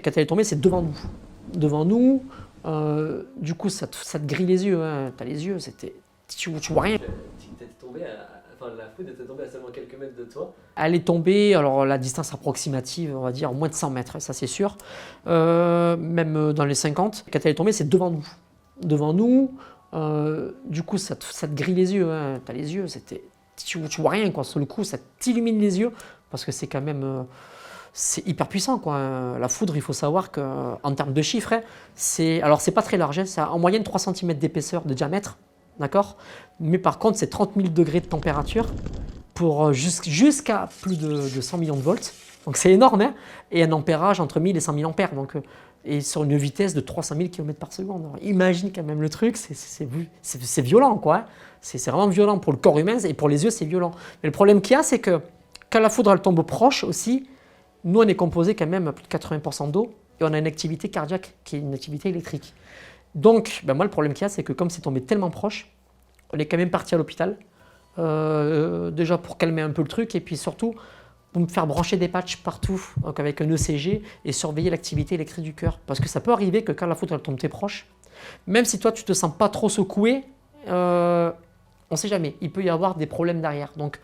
quand elle est tombée, c'est devant nous. Devant nous, du coup, ça te grille les yeux. Hein. Tu as les yeux, tu vois rien. Enfin, la foudre était tombée à seulement quelques mètres de toi. Elle est tombée, alors la distance approximative, on va dire moins de 100 mètres, ça c'est sûr. Même dans les 50. Quand elle est tombée, c'est devant nous. Devant nous, du coup, ça te grille les yeux. Hein. Tu as les yeux, tu vois rien, quoi. Sur le coup, ça t'illumine les yeux, parce que c'est quand même... c'est hyper puissant, quoi. La foudre, il faut savoir qu'en termes de chiffres, hein, c'est pas très large, hein, c'est en moyenne 3 cm d'épaisseur de diamètre, d'accord? Mais par contre, c'est 30 000 degrés de température pour jusqu'à plus de 100 millions de volts. Donc c'est énorme, hein, et un ampérage entre 1000 et 100 000 ampères, donc, et sur une vitesse de 300 000 km par seconde. Alors, imagine quand même le truc, c'est violent, quoi. Hein. C'est vraiment violent pour le corps humain, et pour les yeux, c'est violent. Mais le problème qu'il y a, c'est que quand la foudre elle tombe proche aussi, nous, on est composé quand même à plus de 80% d'eau et on a une activité cardiaque qui est une activité électrique. Donc, moi, le problème qu'il y a, c'est que comme c'est tombé tellement proche, on est quand même parti à l'hôpital, déjà pour calmer un peu le truc et puis surtout pour me faire brancher des patchs partout, donc avec un ECG et surveiller l'activité électrique du cœur. Parce que ça peut arriver que quand la foudre elle tombe très proche, même si toi, tu ne te sens pas trop secoué, on ne sait jamais, il peut y avoir des problèmes derrière. Donc,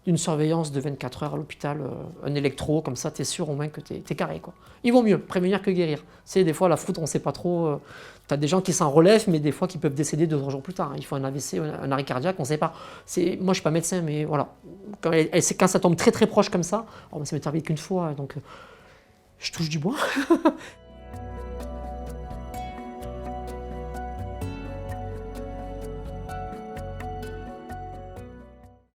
une surveillance de 24 heures à l'hôpital, un électro, comme ça, tu es sûr au moins que tu es carré, quoi. Il vaut mieux prévenir que guérir. C'est des fois, la foudre, on ne sait pas trop. Tu as des gens qui s'en relèvent, mais des fois, qui peuvent décéder 2 ou 3 jours plus tard. Hein. Il faut un AVC, un arrêt cardiaque, on ne sait pas. Moi, je ne suis pas médecin, mais voilà. Quand ça tombe très très proche comme ça, ça m'est arrivé qu'une fois, donc je touche du bois.